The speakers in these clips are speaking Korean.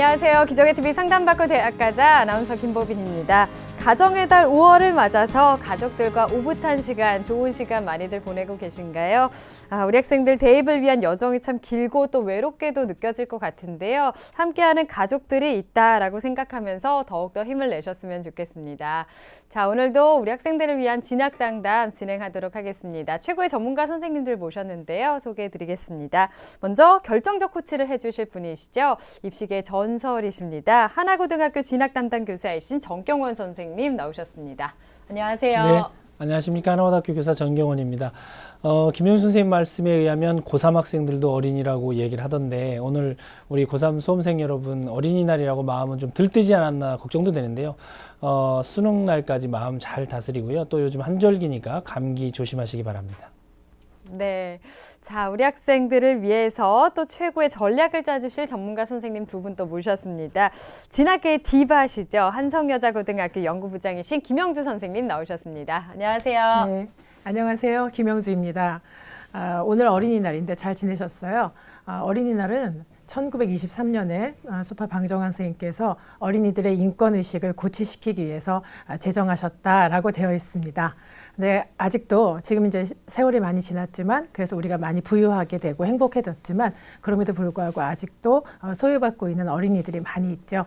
안녕하세요. 기적의TV 상담받고 대학가자 아나운서 김보빈입니다. 가정의 달 5월을 맞아서 가족들과 오붓한 시간, 좋은 시간 많이들 보내고 계신가요? 우리 학생들 대입을 위한 여정이 참 길고 또 외롭게도 느껴질 것 같은데요. 함께하는 가족들이 있다라고 생각하면서 더욱더 힘을 내셨으면 좋겠습니다. 자, 오늘도 우리 학생들을 위한 진학 상담 진행하도록 하겠습니다. 최고의 전문가 선생님들 모셨는데요. 소개해드리겠습니다. 먼저 결정적 코치를 해주실 분이시죠. 입시계 전설이십니다. 하나고등학교 진학 담당 교사이신 정경원 선생님 나오셨습니다. 안녕하세요. 네, 안녕하십니까. 하나고등학교 교사 정경원입니다. 김영수 선생님 말씀에 의하면 고3 학생들도 어린이라고 얘기를 하던데 오늘 우리 고3 수험생 여러분 어린이날이라고 마음은 좀 들뜨지 않았나 걱정도 되는데요. 수능날까지 마음 잘 다스리고요. 또 요즘 한절기니까 감기 조심하시기 바랍니다. 네. 자, 우리 학생들을 위해서 또 최고의 전략을 짜주실 전문가 선생님 두 분 또 모셨습니다. 진학계의 디바시죠. 한성여자고등학교 연구부장이신 김영주 선생님 나오셨습니다. 안녕하세요. 네, 안녕하세요. 김영주입니다. 오늘 어린이날인데 잘 지내셨어요? 어린이날은 1923년에 수파 방정환 선생님께서 어린이들의 인권의식을 고취시키기 위해서 제정하셨다라고 되어 있습니다. 네, 아직도 지금 이제 세월이 많이 지났지만 그래서 우리가 많이 부유하게 되고 행복해졌지만 그럼에도 불구하고 아직도 소외받고 있는 어린이들이 많이 있죠.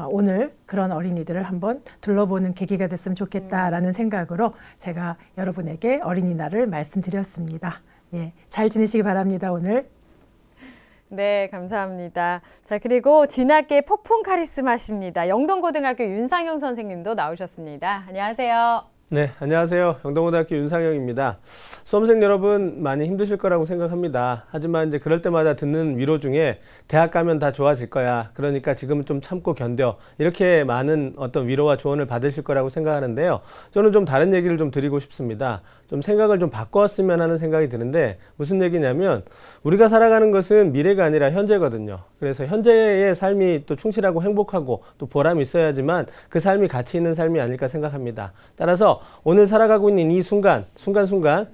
오늘 그런 어린이들을 한번 둘러보는 계기가 됐으면 좋겠다라는 생각으로 제가 여러분에게 어린이날을 말씀드렸습니다. 예, 잘 지내시기 바랍니다, 오늘. 네, 감사합니다. 자, 그리고 진학계의 폭풍 카리스마십니다. 영동고등학교 윤상영 선생님도 나오셨습니다. 안녕하세요. 네, 안녕하세요. 영동고등학교 윤상영입니다. 수험생 여러분 많이 힘드실 거라고 생각합니다. 하지만 이제 그럴 때마다 듣는 위로 중에 대학 가면 다 좋아질 거야. 그러니까 지금은 좀 참고 견뎌. 이렇게 많은 어떤 위로와 조언을 받으실 거라고 생각하는데요. 저는 좀 다른 얘기를 좀 드리고 싶습니다. 좀 생각을 좀 바꿨으면 하는 생각이 드는데 무슨 얘기냐면 우리가 살아가는 것은 미래가 아니라 현재거든요. 그래서 현재의 삶이 또 충실하고 행복하고 또 보람이 있어야지만 그 삶이 가치 있는 삶이 아닐까 생각합니다. 따라서 오늘 살아가고 있는 이 순간순간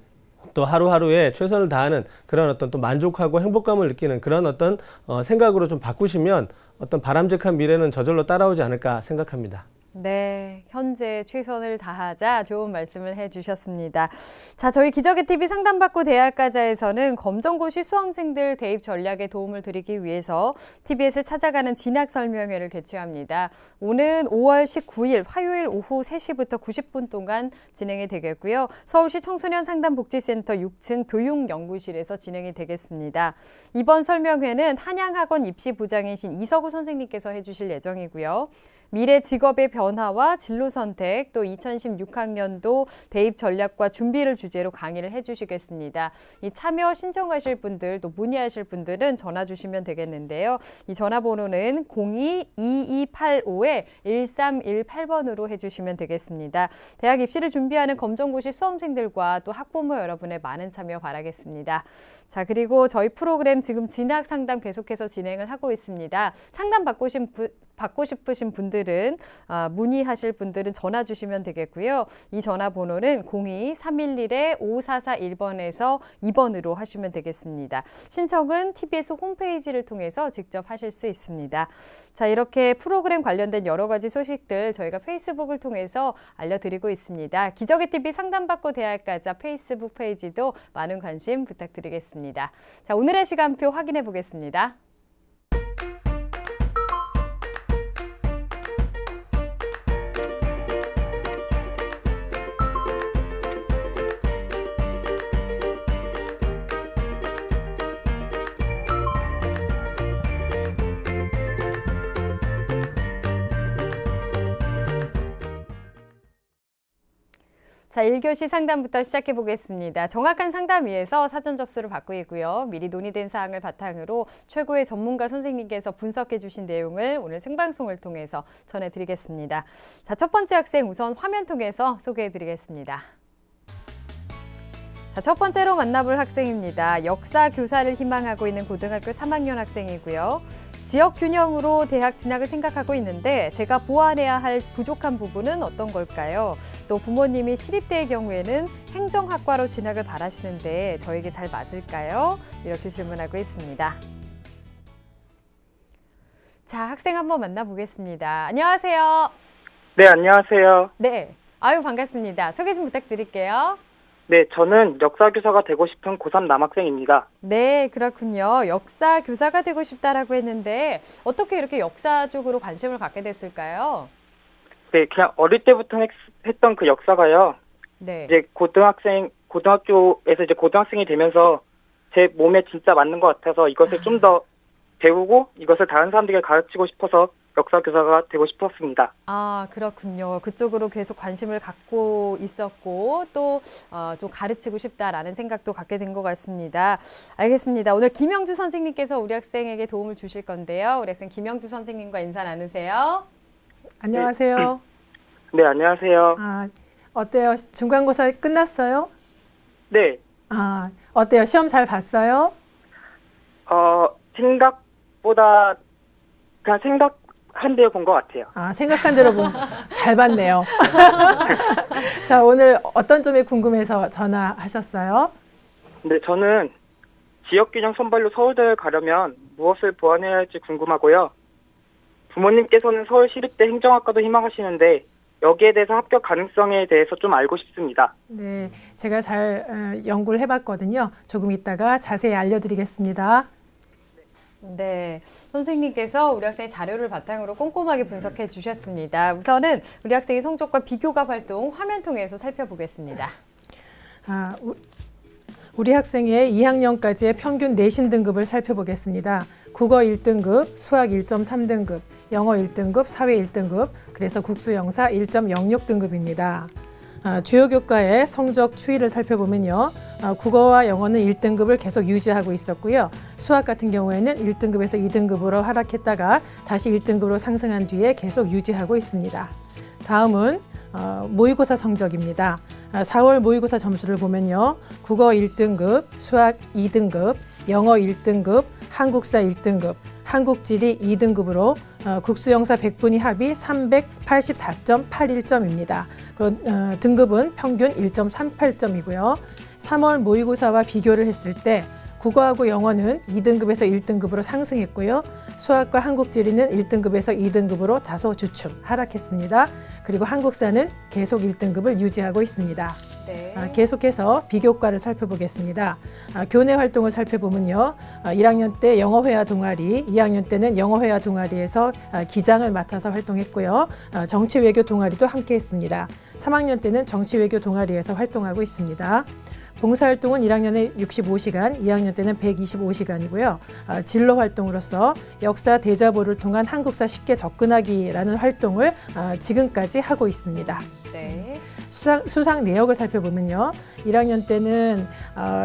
또 하루하루에 최선을 다하는 그런 어떤 또 만족하고 행복감을 느끼는 그런 어떤 생각으로 좀 바꾸시면 어떤 바람직한 미래는 저절로 따라오지 않을까 생각합니다. 네, 현재 최선을 다하자 좋은 말씀을 해주셨습니다. 자, 저희 기적의TV 상담받고 대학가자에서는 검정고시 수험생들 대입 전략에 도움을 드리기 위해서 TBS에 찾아가는 진학 설명회를 개최합니다. 오는 5월 19일 화요일 오후 3시부터 90분 동안 진행이 되겠고요. 서울시 청소년 상담복지센터 6층 교육연구실에서 진행이 되겠습니다. 이번 설명회는 한양학원 입시부장이신 이서구 선생님께서 해주실 예정이고요. 미래 직업의 변화와 진로 선택, 또 2016학년도 대입 전략과 준비를 주제로 강의를 해주시겠습니다. 이 참여 신청하실 분들, 또 문의하실 분들은 전화 주시면 되겠는데요. 이 전화번호는 02-2285-1318번으로 해주시면 되겠습니다. 대학 입시를 준비하는 검정고시 수험생들과 또 학부모 여러분의 많은 참여 바라겠습니다. 자, 그리고 저희 프로그램 지금 진학 상담 계속해서 진행을 하고 있습니다. 상담 받고 싶으신 분들은 문의하실 분들은 전화 주시면 되겠고요. 이 전화번호는 02-311-5441번에서 2번으로 하시면 되겠습니다. 신청은 TBS 홈페이지를 통해서 직접 하실 수 있습니다. 자, 이렇게 프로그램 관련된 여러 가지 소식들 저희가 페이스북을 통해서 알려드리고 있습니다. 기적의TV 상담받고 대학가자 페이스북 페이지도 많은 관심 부탁드리겠습니다. 자, 오늘의 시간표 확인해 보겠습니다. 자, 1교시 상담부터 시작해 보겠습니다. 정확한 상담 위해서 사전 접수를 받고 있고요. 미리 논의된 사항을 바탕으로 최고의 전문가 선생님께서 분석해 주신 내용을 오늘 생방송을 통해서 전해드리겠습니다. 자, 첫 번째 학생 우선 화면 통해서 소개해 드리겠습니다. 자, 첫 번째로 만나볼 학생입니다. 역사 교사를 희망하고 있는 고등학교 3학년 학생이고요. 지역 균형으로 대학 진학을 생각하고 있는데 제가 보완해야 할 부족한 부분은 어떤 걸까요? 또 부모님이 시립대의 경우에는 행정학과로 진학을 바라시는데 저에게 잘 맞을까요? 이렇게 질문하고 있습니다. 자, 학생 한번 만나보겠습니다. 안녕하세요. 네, 안녕하세요. 네. 아유, 반갑습니다. 소개 좀 부탁드릴게요. 네, 저는 역사교사가 되고 싶은 고3 남학생입니다. 네, 그렇군요. 역사 교사가 되고 싶다라고 했는데 어떻게 이렇게 역사 쪽으로 관심을 갖게 됐을까요? 네, 그냥 어릴 때부터 했던 그 역사가요. 네. 이제 고등학교에서 이제 고등학생이 되면서 제 몸에 진짜 맞는 것 같아서 이것을 좀 더 배우고 이것을 다른 사람들에게 가르치고 싶어서 역사교사가 되고 싶었습니다. 아, 그렇군요. 그쪽으로 계속 관심을 갖고 있었고 또 좀 가르치고 싶다라는 생각도 갖게 된 것 같습니다. 알겠습니다. 오늘 김영주 선생님께서 우리 학생에게 도움을 주실 건데요. 우리 학생 김영주 선생님과 인사 나누세요. 안녕하세요. 네, 안녕하세요. 어때요? 중간고사 끝났어요? 네, 어때요? 시험 잘 봤어요? 생각보다 그냥 생각한 대로 본 것 같아요. 생각한 대로 잘 봤네요. 자, 오늘 어떤 점이 궁금해서 전화하셨어요? 근데 저는 지역균형 선발로 서울대를 가려면 무엇을 보완해야 할지 궁금하고요. 부모님께서는 서울시립대 행정학과도 희망하시는데 여기에 대해서 합격 가능성에 대해서 좀 알고 싶습니다. 네, 제가 잘 연구를 해봤거든요. 조금 이따가 자세히 알려드리겠습니다. 네, 선생님께서 우리 학생의 자료를 바탕으로 꼼꼼하게 분석해 주셨습니다. 우선은 우리 학생의 성적과 비교갑 활동 화면 통해서 살펴보겠습니다. 우리 학생의 2학년까지의 평균 내신 등급을 살펴보겠습니다. 국어 1등급, 수학 1.3등급, 영어 1등급, 사회 1등급, 그래서 국수영사 1.06등급입니다. 주요 교과의 성적 추이를 살펴보면요. 국어와 영어는 1등급을 계속 유지하고 있었고요. 수학 같은 경우에는 1등급에서 2등급으로 하락했다가 다시 1등급으로 상승한 뒤에 계속 유지하고 있습니다. 다음은 모의고사 성적입니다. 4월 모의고사 점수를 보면요. 국어 1등급, 수학 2등급, 영어 1등급, 한국사 1등급, 한국지리 2등급으로 국수영사 100분위 합이 384.81점입니다. 등급은 평균 1.38점이고요. 3월 모의고사와 비교를 했을 때 국어하고 영어는 2등급에서 1등급으로 상승했고요. 수학과 한국지리는 1등급에서 2등급으로 다소 주춤 하락했습니다. 그리고 한국사는 계속 1등급을 유지하고 있습니다. 네. 계속해서 비교과를 살펴보겠습니다. 교내 활동을 살펴보면요. 1학년 때 영어회화 동아리, 2학년 때는 영어회화 동아리에서 기장을 맡아서 활동했고요. 정치외교 동아리도 함께 했습니다. 3학년 때는 정치외교 동아리에서 활동하고 있습니다. 봉사활동은 1학년에 65시간, 2학년 때는 125시간이고요. 진로 활동으로서 역사 대자보를 통한 한국사 쉽게 접근하기라는 활동을 지금까지 하고 있습니다. 네. 수상 내역을 살펴보면요. 1학년 때는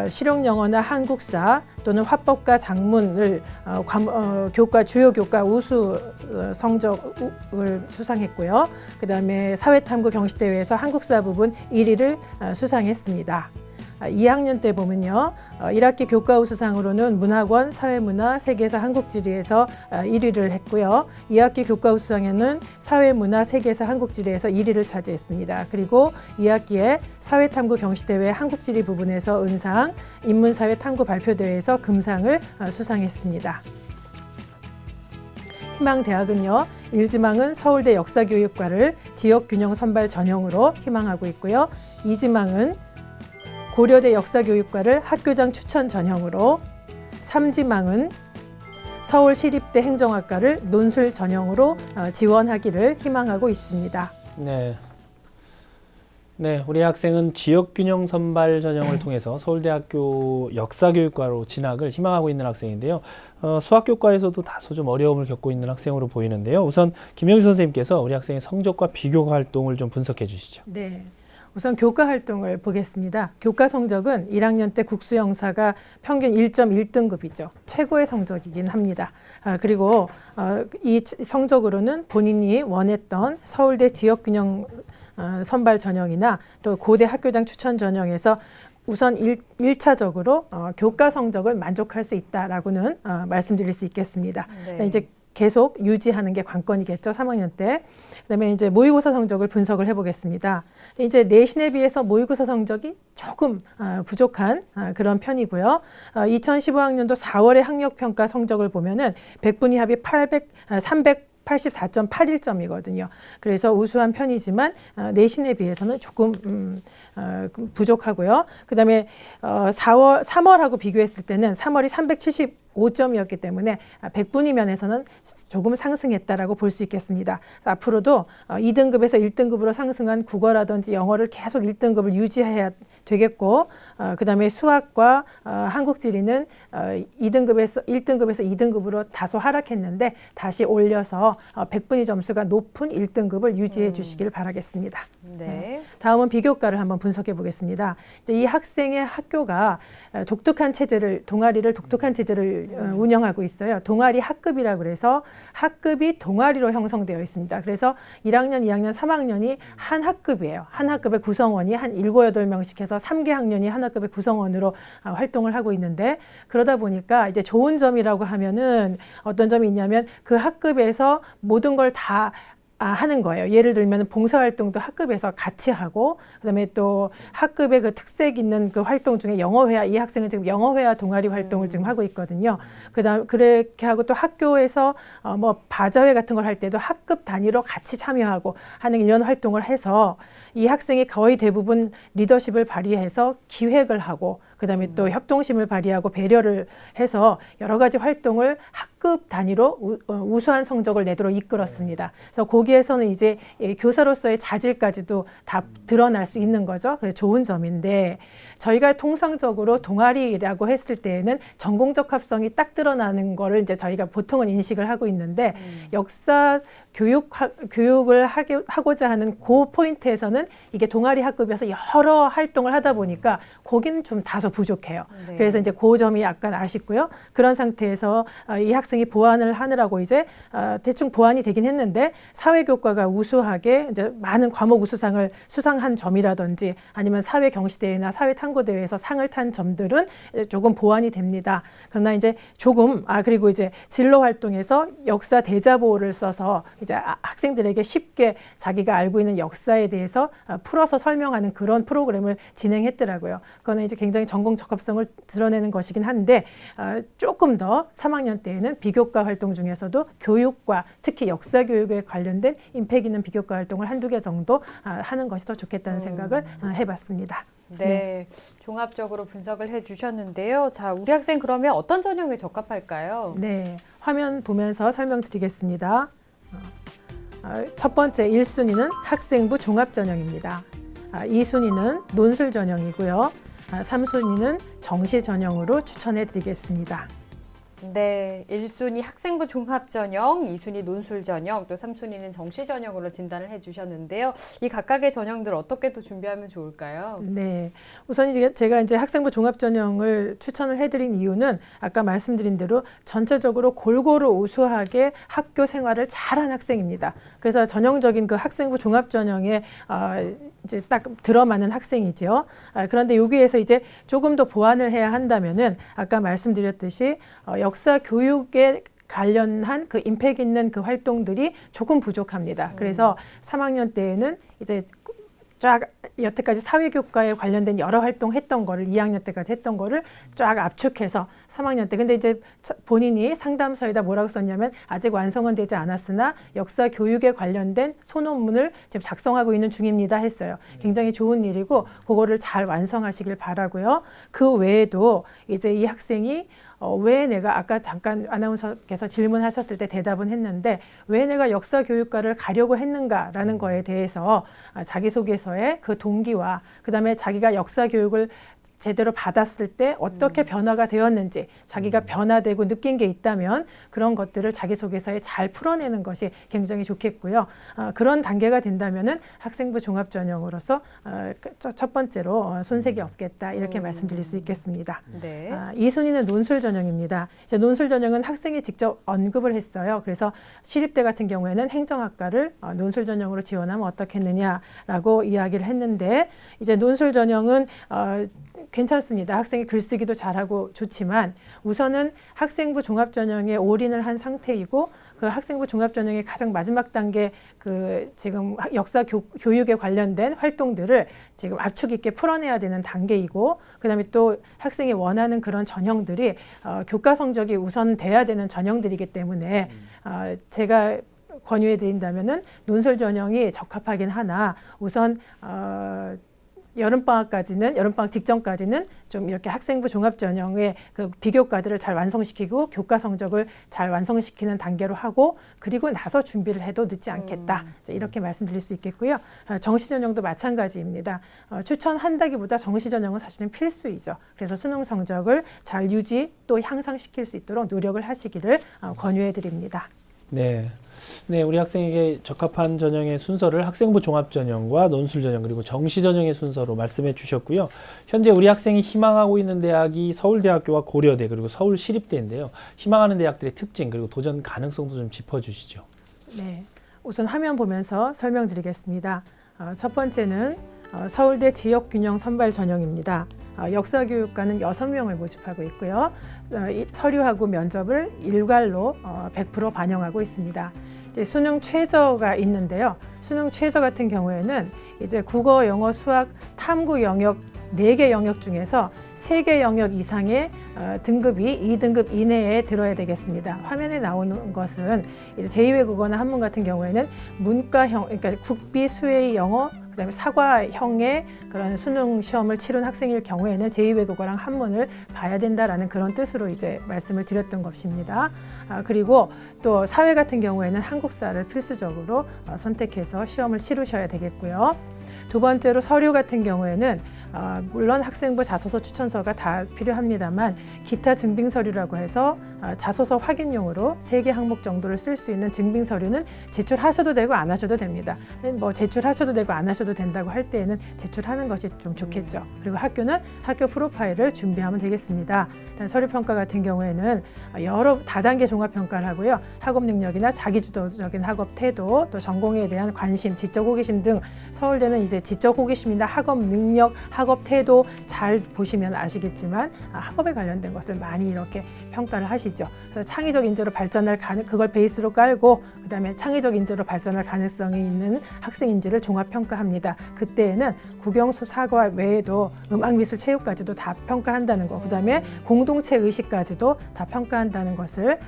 실용영어나 한국사 또는 화법과 작문을 주요 교과 우수 성적을 수상했고요. 그다음에 사회탐구 경시대회에서 한국사 부분 1위를 수상했습니다. 2학년 때 보면요. 1학기 교과 우수상으로는 문학원, 사회문화, 세계사, 한국지리에서 1위를 했고요. 2학기 교과 우수상에는 사회문화, 세계사, 한국지리에서 1위를 차지했습니다. 그리고 2학기에 사회탐구 경시대회 한국지리 부분에서 은상, 인문사회 탐구 발표대회에서 금상을 수상했습니다. 희망대학은요. 1지망은 서울대 역사교육과를 지역균형 선발 전형으로 희망하고 있고요. 2지망은 고려대 역사교육과를 학교장 추천 전형으로, 3지망은 서울시립대 행정학과를 논술 전형으로 지원하기를 희망하고 있습니다. 네. 네, 우리 학생은 지역균형 선발 전형을 통해서 서울대학교 역사교육과로 진학을 희망하고 있는 학생인데요. 수학교과에서도 다소 좀 어려움을 겪고 있는 학생으로 보이는데요. 우선 김영주 선생님께서 우리 학생의 성적과 비교 활동을 좀 분석해 주시죠. 네. 우선 교과 활동을 보겠습니다. 교과 성적은 1학년 때 국수영사가 평균 1.1등급이죠. 최고의 성적이긴 합니다. 그리고 이 성적으로는 본인이 원했던 서울대 지역균형 선발 전형이나 또 고대 학교장 추천 전형에서 우선 1차적으로 교과 성적을 만족할 수 있다라고는 말씀드릴 수 있겠습니다. 네. 이제 계속 유지하는 게 관건이겠죠. 3학년 때. 그다음에 이제 모의고사 성적을 분석을 해보겠습니다. 이제 내신에 비해서 모의고사 성적이 조금 부족한 그런 편이고요. 2015학년도 4월의 학력평가 성적을 보면은 100분위 합이 384.81점이거든요. 그래서 우수한 편이지만 내신에 비해서는 조금 부족하고요. 그다음에 3월하고 비교했을 때는 3월이 375점이었기 때문에 100분위 면에서는 조금 상승했다라고 볼 수 있겠습니다. 앞으로도 2등급에서 1등급으로 상승한 국어라든지 영어를 계속 1등급을 유지해야 되겠고, 그다음에 수학과 한국 지리는 1등급에서 2등급으로 다소 하락했는데 다시 올려서 100분위 점수가 높은 1등급을 유지해 주시길 바라겠습니다. 네. 다음은 비교과를 한번 분석해 보겠습니다. 이제 이 학생의 학교가 독특한 체제를, 동아리를 독특한 체제를 운영하고 있어요. 동아리 학급이라고 그래서 학급이 동아리로 형성되어 있습니다. 그래서 1학년, 2학년, 3학년이 한 학급이에요. 한 학급의 구성원이 한 7, 8명씩 해서 3개 학년이 한 학급의 구성원으로 활동을 하고 있는데, 그러다 보니까 이제 좋은 점이라고 하면은 어떤 점이 있냐면 그 학급에서 모든 걸 다 하는 거예요. 예를 들면 봉사활동도 학급에서 같이 하고, 그다음에 또 학급의 그 특색 있는 그 활동 중에 영어회화, 이 학생은 지금 영어회화 동아리 활동을 지금 하고 있거든요. 그다음 그렇게 하고 또 학교에서 뭐 바자회 같은 걸 할 때도 학급 단위로 같이 참여하고 하는 이런 활동을 해서 이 학생이 거의 대부분 리더십을 발휘해서 기획을 하고, 그다음에 또 협동심을 발휘하고 배려를 해서 여러 가지 활동을 학급 단위로 우수한 성적을 내도록 이끌었습니다. 그래서 거기에서는 이제 교사로서의 자질까지도 다 드러날 수 있는 거죠. 그래서 좋은 점인데, 저희가 통상적으로 동아리라고 했을 때에는 전공적 합성이 딱 드러나는 거를 이제 저희가 보통은 인식을 하고 있는데, 역사 교육을 하고자 하는 그 포인트에서는 이게 동아리 학급에서 여러 활동을 하다 보니까 거기는 좀 다소 부족해요. 네. 그래서 이제 그 점이 약간 아쉽고요. 그런 상태에서 이 학생이 보완을 하느라고 이제 대충 보완이 되긴 했는데, 사회교과가 우수하게 이제 많은 과목 우수상을 수상한 점이라든지 아니면 사회경시대회나 사회탐구대회에서 상을 탄 점들은 조금 보완이 됩니다. 그러나 이제 조금 그리고 이제 진로 활동에서 역사 대자보를 써서 이제 학생들에게 쉽게 자기가 알고 있는 역사에 대해서 풀어서 설명하는 그런 프로그램을 진행했더라고요. 그거는 이제 굉장히 전공 적합성을 드러내는 것이긴 한데, 조금 더 3학년 때에는 비교과 활동 중에서도 교육과 특히 역사 교육에 관련된 임팩 있는 비교과 활동을 한두 개 정도 하는 것이 더 좋겠다는 생각을 해봤습니다. 네, 종합적으로 분석을 해주셨는데요. 자, 우리 학생 그러면 어떤 전형에 적합할까요? 네, 화면 보면서 설명드리겠습니다. 첫 번째 1순위는 학생부 종합전형입니다. 2순위는 논술 전형이고요. 3순위는 정시 전형으로 추천해 드리겠습니다. 네, 1순위 학생부 종합전형, 2순위 논술전형, 또 3순위는 정시전형으로 진단을 해주셨는데요. 이 각각의 전형들 어떻게 또 준비하면 좋을까요? 네, 우선 제가 이제 학생부 종합전형을 추천을 해드린 이유는 아까 말씀드린 대로 전체적으로 골고루 우수하게 학교 생활을 잘한 학생입니다. 그래서 전형적인 그 학생부 종합전형에 이제 딱 들어맞는 학생이지요. 그런데 여기에서 이제 조금 더 보완을 해야 한다면은 아까 말씀드렸듯이 역사 교육에 관련한 그 임팩 있는 그 활동들이 조금 부족합니다. 그래서 3학년 때에는 이제 쫙 여태까지 사회교과에 관련된 여러 활동했던 거를 2학년 때까지 했던 거를 쫙 압축해서 3학년 때, 근데 이제 본인이 상담서에다 뭐라고 썼냐면 아직 완성은 되지 않았으나 역사 교육에 관련된 소논문을 지금 작성하고 있는 중입니다 했어요. 굉장히 좋은 일이고 그거를 잘 완성하시길 바라고요. 그 외에도 이제 이 학생이 왜 내가 아까 잠깐 아나운서께서 질문하셨을 때 대답은 했는데 왜 내가 역사교육과를 가려고 했는가라는 거에 대해서 자기소개서에 그 동기와 그다음에 자기가 역사교육을 제대로 받았을 때 어떻게 변화가 되었는지 자기가 변화되고 느낀 게 있다면 그런 것들을 자기소개서에 잘 풀어내는 것이 굉장히 좋겠고요. 그런 단계가 된다면은 학생부 종합전형으로서 첫 번째로 손색이 없겠다 이렇게 말씀드릴 수 있겠습니다. 네. 2순위는 논술 전형입니다. 이제 논술 전형은 학생이 직접 언급을 했어요. 그래서 시립대 같은 경우에는 행정학과를 논술 전형으로 지원하면 어떻겠느냐라고 이야기를 했는데 이제 논술 전형은 괜찮습니다. 학생이 글쓰기도 잘하고 좋지만 우선은 학생부 종합전형에 올인을 한 상태이고 그 학생부 종합전형의 가장 마지막 단계 그 지금 역사 교육에 관련된 활동들을 지금 압축 있게 풀어내야 되는 단계이고, 그다음에 또 학생이 원하는 그런 전형들이 교과 성적이 우선 돼야 되는 전형들이기 때문에 제가 권유해 드린다면은 논술 전형이 적합하긴 하나 우선 여름방학 직전까지는 좀 이렇게 학생부 종합전형의 그 비교과들을 잘 완성시키고 교과 성적을 잘 완성시키는 단계로 하고, 그리고 나서 준비를 해도 늦지 않겠다. 이렇게 말씀드릴 수 있겠고요. 정시전형도 마찬가지입니다. 추천한다기보다 정시전형은 사실은 필수이죠. 그래서 수능 성적을 잘 유지 또 향상시킬 수 있도록 노력을 하시기를 권유해 드립니다. 네. 네, 우리 학생에게 적합한 전형의 순서를 학생부 종합전형과 논술전형 그리고 정시전형의 순서로 말씀해 주셨고요. 현재 우리 학생이 희망하고 있는 대학이 서울대학교와 고려대 그리고 서울시립대인데요. 희망하는 대학들의 특징 그리고 도전 가능성도 좀 짚어주시죠. 네, 우선 화면 보면서 설명드리겠습니다. 첫 번째는 서울대 지역균형 선발 전형입니다. 역사교육과는 6명을 모집하고 있고요. 서류하고 면접을 일괄로 100% 반영하고 있습니다. 이제 수능 최저가 있는데요. 수능 최저 같은 경우에는 이제 국어, 영어, 수학, 탐구 영역 4개 영역 중에서 3개 영역 이상의 등급이 2등급 이내에 들어야 되겠습니다. 화면에 나오는 것은 이제 제2외국어나 한문 같은 경우에는 문과형, 그러니까 국비, 수의, 영어, 그다음에 사과형의 그런 수능 시험을 치른 학생일 경우에는 제2외국어랑 한문을 봐야 된다라는 그런 뜻으로 이제 말씀을 드렸던 것입니다. 그리고 또 사회 같은 경우에는 한국사를 필수적으로 선택해서 시험을 치르셔야 되겠고요. 두 번째로 서류 같은 경우에는 물론 학생부 자소서 추천서가 다 필요합니다만 기타 증빙 서류라고 해서 자소서 확인용으로 3개 항목 정도를 쓸 수 있는 증빙 서류는 제출하셔도 되고 안 하셔도 됩니다. 뭐 제출하셔도 되고 안 하셔도 된다고 할 때에는 제출하는 것이 좀 좋겠죠. 그리고 학교는 학교 프로파일을 준비하면 되겠습니다. 서류 평가 같은 경우에는 여러 다단계 종합 평가를 하고요. 학업 능력이나 자기주도적인 학업 태도, 또 전공에 대한 관심, 지적 호기심 등 서울대는 이제 지적 호기심이나 학업 능력, 학업 태도 잘 보시면 아시겠지만 학업에 관련된 것을 많이 이렇게 평가를 하시죠. 그래서 창의적 인재로 발전할 그걸 베이스로 깔고 그다음에 창의적 인재로 발전할 가능성이 있는 학생 인재를 종합 평가합니다. 그때에는 국영수 사과 외에도 음악 미술 체육까지도 다 평가한다는 거, 그다음에 공동체 의식까지도 다 평가한다는 것을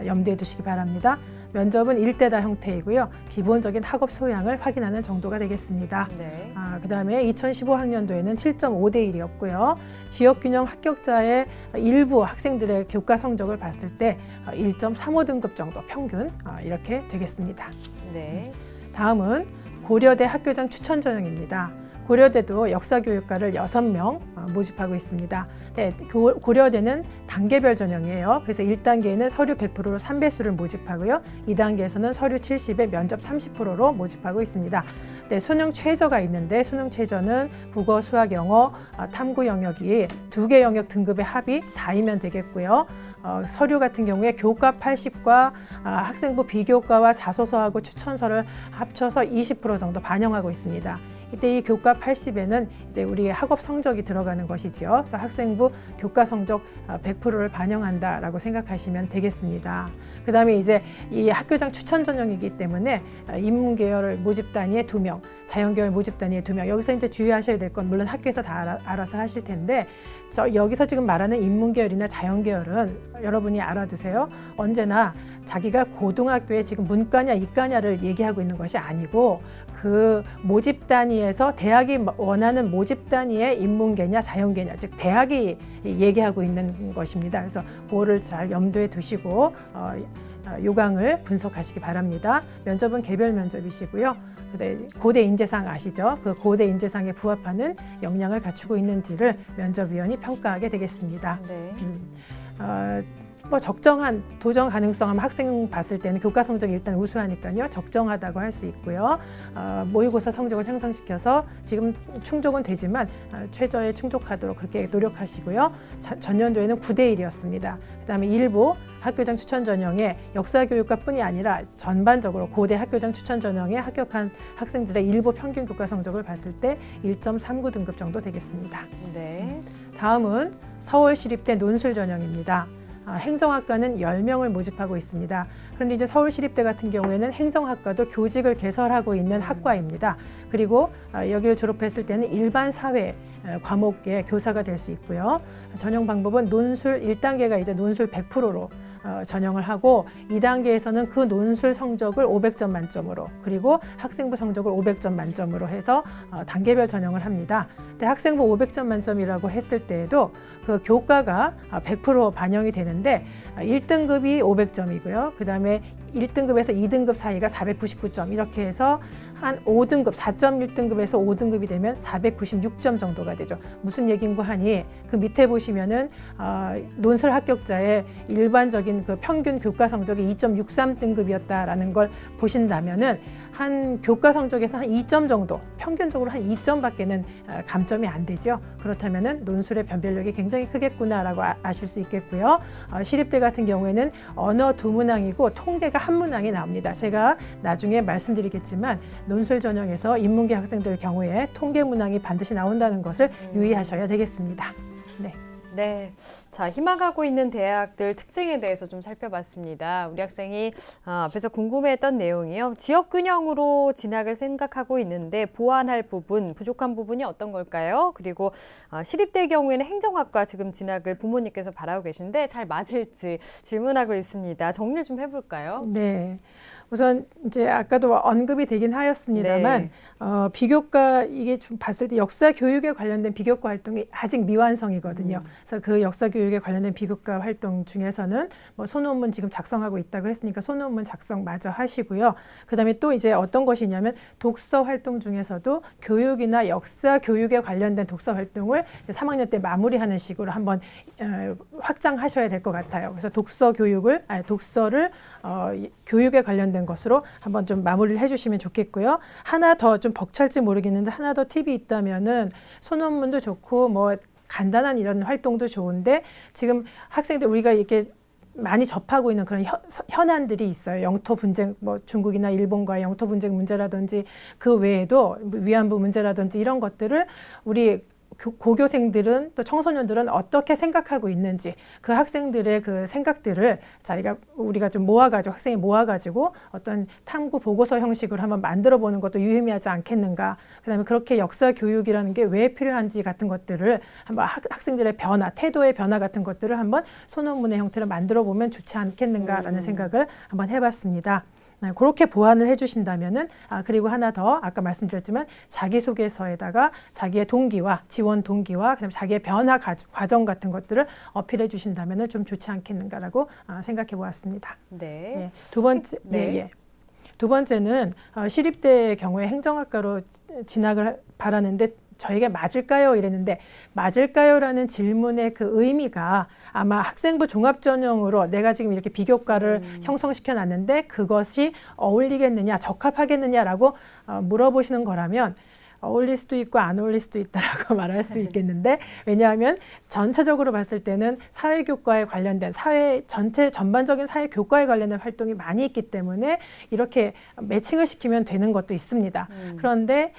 염두에 두시기 바랍니다. 면접은 1대다 형태이고요. 기본적인 학업 소양을 확인하는 정도가 되겠습니다. 네. 그다음에 2015학년도에는 7.5대 1이었고요. 지역균형 합격자의 일부 학생들의 교과 성적을 봤을 때 1.35등급 정도 평균 이렇게 되겠습니다. 네. 다음은 고려대 학교장 추천 전형입니다. 고려대도 역사교육과를 6명 모집하고 있습니다. 네, 고려대는 단계별 전형이에요. 그래서 1단계에는 서류 100%로 3배수를 모집하고요. 2단계에서는 서류 70에 면접 30%로 모집하고 있습니다. 네, 수능 최저가 있는데 수능 최저는 국어, 수학, 영어, 탐구 영역이 2개 영역 등급의 합이 4이면 되겠고요. 서류 같은 경우에 교과 80과 학생부 비교과와 자소서하고 추천서를 합쳐서 20% 정도 반영하고 있습니다. 이때 이 교과 80에는 이제 우리의 학업 성적이 들어가는 것이지요. 그래서 학생부 교과 성적 100%를 반영한다라고 생각하시면 되겠습니다. 그 다음에 이제 이 학교장 추천 전형이기 때문에 인문계열 모집 단위에 2명, 자연계열 모집 단위에 2명. 여기서 이제 주의하셔야 될 건 물론 학교에서 다 알아서 하실 텐데 여기서 지금 말하는 인문계열이나 자연계열은 여러분이 알아두세요. 언제나 자기가 고등학교에 지금 문과냐 이과냐를 얘기하고 있는 것이 아니고 그 모집 단위에서 대학이 원하는 모집 단위의 인문계냐 자연계냐, 즉 대학이 얘기하고 있는 것입니다. 그래서 그거를 잘 염두에 두시고 요강을 분석하시기 바랍니다. 면접은 개별 면접이시고요. 고대 인재상 아시죠? 그 고대 인재상에 부합하는 역량을 갖추고 있는지를 면접위원이 평가하게 되겠습니다. 네. 뭐 적정한 도전 가능성 하면 학생 봤을 때는 교과 성적이 일단 우수하니까요. 적정하다고 할 수 있고요. 모의고사 성적을 향상시켜서 지금 충족은 되지만 최저에 충족하도록 그렇게 노력하시고요. 전년도에는 9대 1이었습니다. 그다음에 일부 학교장 추천 전형에 역사교육과뿐이 아니라 전반적으로 고대 학교장 추천 전형에 합격한 학생들의 일부 평균 교과 성적을 봤을 때 1.39 등급 정도 되겠습니다. 네. 다음은 서울시립대 논술 전형입니다. 행정학과는 10명을 모집하고 있습니다. 그런데 이제 서울시립대 같은 경우에는 행정학과도 교직을 개설하고 있는 학과입니다. 그리고 여기를 졸업했을 때는 일반 사회 과목의 교사가 될 수 있고요. 전형 방법은 논술 1단계가 이제 논술 100%로 전형을 하고 2단계에서는 그 논술 성적을 500점 만점으로 그리고 학생부 성적을 500점 만점으로 해서 단계별 전형을 합니다. 근데 학생부 500점 만점이라고 했을 때에도 그 교과가 100% 반영이 되는데 1등급이 500점이고요. 그 다음에 1등급에서 2등급 사이가 499점 이렇게 해서 한 5등급, 4.1등급에서 5등급이 되면 496점 정도가 되죠. 무슨 얘기인고 하니 그 밑에 보시면은 논술 합격자의 일반적인 그 평균 교과 성적이 2.63등급이었다라는 걸 보신다면은 한 교과 성적에서 한 2점 정도, 평균적으로 한 2점밖에는 감점이 안 되죠. 그렇다면은 논술의 변별력이 굉장히 크겠구나라고 아실 수 있겠고요. 시립대 같은 경우에는 언어 2문항이고 통계가 1문항이 나옵니다. 제가 나중에 말씀드리겠지만 논술 전형에서 인문계 학생들 경우에 통계 문항이 반드시 나온다는 것을 유의하셔야 되겠습니다. 네. 네. 자, 희망하고 있는 대학들 특징에 대해서 좀 살펴봤습니다. 우리 학생이 앞에서 궁금해했던 내용이요. 지역 균형으로 진학을 생각하고 있는데 보완할 부분, 부족한 부분이 어떤 걸까요? 그리고 시립대의 경우에는 행정학과 지금 진학을 부모님께서 바라고 계신데 잘 맞을지 질문하고 있습니다. 정리 좀 해볼까요? 네. 우선 이제 아까도 언급이 되긴 하였습니다만 네. 비교과 이게 좀 봤을 때 역사 교육에 관련된 비교과 활동이 아직 미완성이거든요. 그래서 그 역사 교육에 관련된 비교과 활동 중에서는 뭐 소논문 지금 작성하고 있다고 했으니까 소논문 작성 마저 하시고요. 그다음에 또 이제 어떤 것이냐면 독서 활동 중에서도 교육이나 역사 교육에 관련된 독서 활동을 이제 3학년 때 마무리하는 식으로 한번 확장하셔야 될 것 같아요. 그래서 독서를 교육에 관련된 것으로 한번 좀 마무리를 해주시면 좋겠고요. 하나 더 좀 벅찰지 모르겠는데 하나 더 팁이 있다면은 소논문도 좋고 뭐 간단한 이런 활동도 좋은데 지금 학생들 우리가 이렇게 많이 접하고 있는 그런 현안들이 있어요. 영토 분쟁, 뭐 중국이나 일본과의 영토 분쟁 문제라든지 그 외에도 위안부 문제라든지 이런 것들을 우리 고교생들은 또 청소년들은 어떻게 생각하고 있는지 그 학생들의 그 생각들을 우리가 좀 모아가지고 학생이 모아가지고 어떤 탐구 보고서 형식으로 한번 만들어 보는 것도 유의미하지 않겠는가. 그다음에 그렇게 역사 교육이라는 게 왜 필요한지 같은 것들을 한번 학생들의 변화, 태도의 변화 같은 것들을 한번 소논문의 형태로 만들어 보면 좋지 않겠는가라는 생각을 한번 해봤습니다. 그렇게 보완을 해주신다면은 그리고 하나 더 아까 말씀드렸지만 자기소개서에다가 자기의 동기와 지원 동기와 그다음에 자기의 변화 과정 같은 것들을 어필해 주신다면은 좀 좋지 않겠는가라고 생각해 보았습니다. 네. 예. 두 번째, 네. 예. 두 번째는 시립대의 경우에 행정학과로 진학을 바라는데 저에게 맞을까요? 이랬는데 맞을까요?라는 질문의 그 의미가 아마 학생부 종합전형으로 내가 지금 이렇게 비교과를 형성시켜 놨는데 그것이 어울리겠느냐, 적합하겠느냐라고 물어보시는 거라면 어울릴 수도 있고 안 어울릴 수도 있다라고 말할 수 있겠는데 왜냐하면 전체적으로 봤을 때는 사회교과에 관련된 전반적인 사회교과에 관련된 활동이 많이 있기 때문에 이렇게 매칭을 시키면 되는 것도 있습니다. 그런데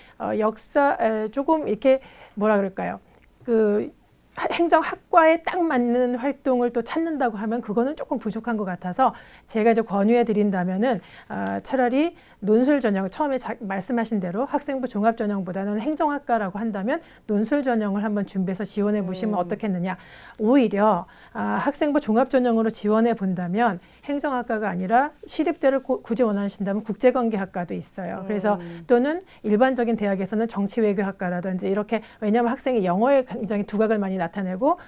조금 이렇게 뭐라 그럴까요? 행정학과에 딱 맞는 활동을 또 찾는다고 하면 그거는 조금 부족한 것 같아서 제가 이제 권유해 드린다면은 차라리 논술 전형 처음에 말씀하신 대로 학생부 종합 전형보다는 행정학과라고 한다면 논술 전형을 한번 준비해서 지원해 보시면 어떻겠느냐. 오히려 학생부 종합 전형으로 지원해 본다면 행정학과가 아니라 시립대를 굳이 원하신다면 국제관계학과도 있어요. 그래서 또는 일반적인 대학에서는 정치외교학과라든지 이렇게 왜냐하면 학생이 영어에 굉장히 두각을 많이 나타내고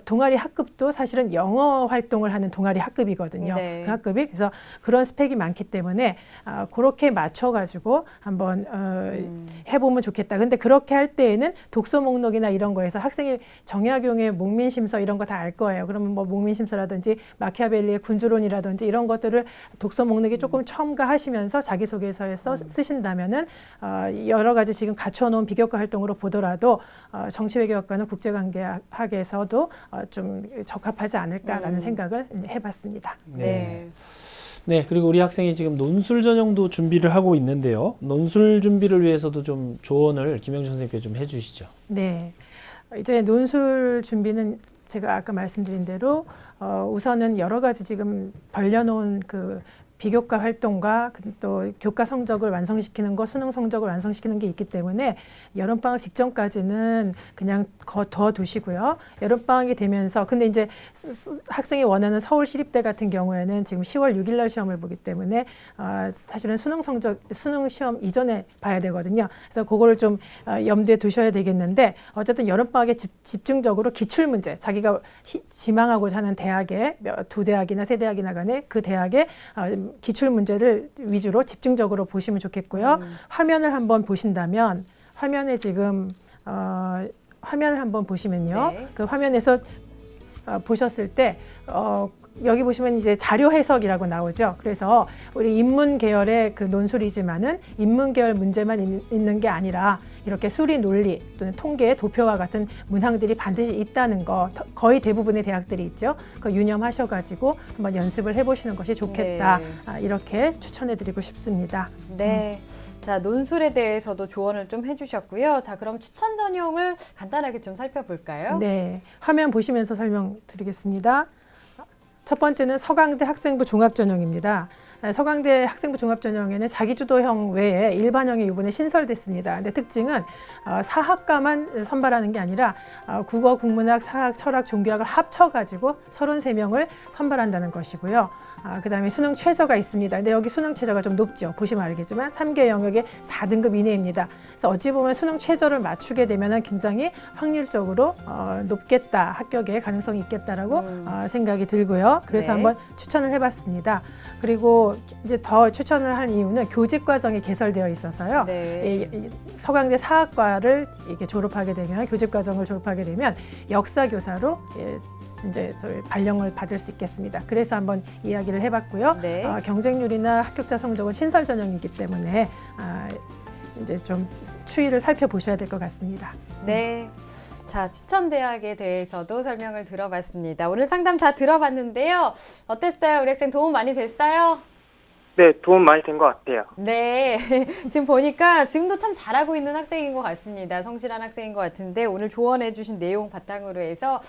동아리 학급도 사실은 영어 활동을 하는 동아리 학급이거든요. 네. 그 학급이 그래서 그런 스펙이 많기 때문에 그렇게 맞춰가지고 한번 해보면 좋겠다. 근데 그렇게 할 때에는 독서 목록이나 이런 거에서 학생이 정약용의 목민심서 이런 거 다 알 거예요. 그러면 뭐 목민심서라든지 마키아벨리의 군주론이라든지 이런 것들을 독서 목록에 조금 첨가하시면서 자기소개서에 쓰신다면은 여러 가지 지금 갖춰놓은 비교과 활동으로 보더라도 정치외교학과는 국제관계학에서도 좀 적합하지 않을까라는 생각을 해봤습니다. 네. 네, 그리고 우리 학생이 지금 논술 전형도 준비를 하고 있는데요. 논술 준비를 위해서도 좀 조언을 김영준 선생님께 좀 해주시죠. 네, 이제 논술 준비는 제가 아까 말씀드린 대로 우선은 여러 가지 지금 벌려놓은 그 비교과 활동과 또 교과 성적을 완성시키는 거, 수능 성적을 완성시키는 게 있기 때문에 여름방학 직전까지는 그냥 더 두시고요. 여름방학이 되면서 근데 이제 학생이 원하는 서울시립대 같은 경우에는 지금 10월 6일 날 시험을 보기 때문에 사실은 수능 시험 이전에 봐야 되거든요. 그래서 그거를 좀 염두에 두셔야 되겠는데 어쨌든 여름방학에 집중적으로 기출문제, 자기가 지망하고자 하는 대학에 두 대학이나 세 대학이나 간에 그 대학에 기출 문제를 위주로 집중적으로 보시면 좋겠고요. 화면을 한번 보신다면 화면에 지금 화면을 한번 보시면요. 네. 그 화면에서 보셨을 때 여기 보시면 이제 자료 해석이라고 나오죠. 그래서 우리 인문 계열의 그 논술이지만은 인문 계열 문제만 있는 게 아니라 이렇게 수리 논리 또는 통계 도표와 같은 문항들이 반드시 있다는 거 거의 대부분의 대학들이 있죠. 그거 유념하셔가지고 한번 연습을 해보시는 것이 좋겠다. 네. 이렇게 추천해드리고 싶습니다. 네. 자, 논술에 대해서도 조언을 좀 해주셨고요. 자, 그럼 추천 전형을 간단하게 좀 살펴볼까요? 네, 화면 보시면서 설명드리겠습니다. 첫 번째는 서강대 학생부 종합전형입니다. 서강대 학생부 종합전형에는 자기주도형 외에 일반형이 이번에 신설됐습니다. 근데 특징은 사학과만 선발하는 게 아니라 국어, 국문학, 사학, 철학, 종교학을 합쳐가지고 33명을 선발한다는 것이고요. 그다음에 수능 최저가 있습니다. 근데 여기 수능 최저가 좀 높죠. 보시면 알겠지만 3개 영역의 4등급 이내입니다. 그래서 어찌 보면 수능 최저를 맞추게 되면 굉장히 확률적으로 높겠다, 합격의 가능성이 있겠다라고 생각이 들고요. 그래서 네. 한번 추천을 해봤습니다. 그리고 이제 더 추천을 한 이유는 교직 과정이 개설되어 있어서요. 네. 이 서강대 사학과를 이렇게 졸업하게 되면 교직 과정을 졸업하게 되면 역사 교사로 이제 저희 발령을 받을 수 있겠습니다. 그래서 한번 이야기를 해봤고요. 네. 경쟁률이나 합격자 성적은 신설 전형이기 때문에 이제 좀 추이를 살펴보셔야 될 것 같습니다. 네. 자, 추천 대학에 대해서도 설명을 들어봤습니다. 오늘 상담 다 들어봤는데요. 어땠어요? 우리 학생 도움 많이 됐어요? 네, 도움 많이 된 것 같아요. 네. 지금 보니까 지금도 참 잘하고 있는 학생인 것 같습니다. 성실한 학생인 것 같은데 오늘 조언해 주신 내용 바탕으로 해서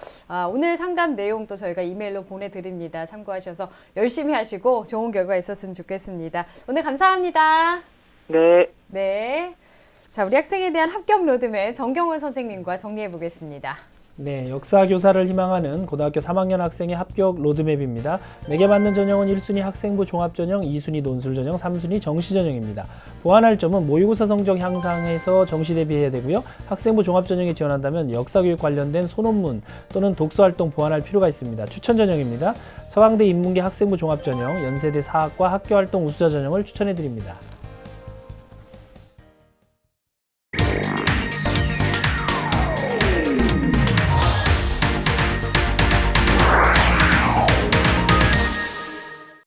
오늘 상담 내용도 저희가 이메일로 보내드립니다. 참고하셔서 열심히 하시고 좋은 결과 있었으면 좋겠습니다. 오늘 감사합니다. 네. 네. 자, 우리 학생에 대한 합격 로드맵 정경원 선생님과 정리해 보겠습니다. 네, 역사 교사를 희망하는 고등학교 3학년 학생의 합격 로드맵입니다. 내게 맞는 전형은 1순위 학생부 종합전형, 2순위 논술전형, 3순위 정시전형입니다. 보완할 점은 모의고사 성적 향상해서 정시 대비해야 되고요. 학생부 종합전형에 지원한다면 역사교육 관련된 소논문 또는 독서활동 보완할 필요가 있습니다. 추천 전형입니다. 서강대 인문계 학생부 종합전형, 연세대 사학과 학교활동 우수자 전형을 추천해 드립니다.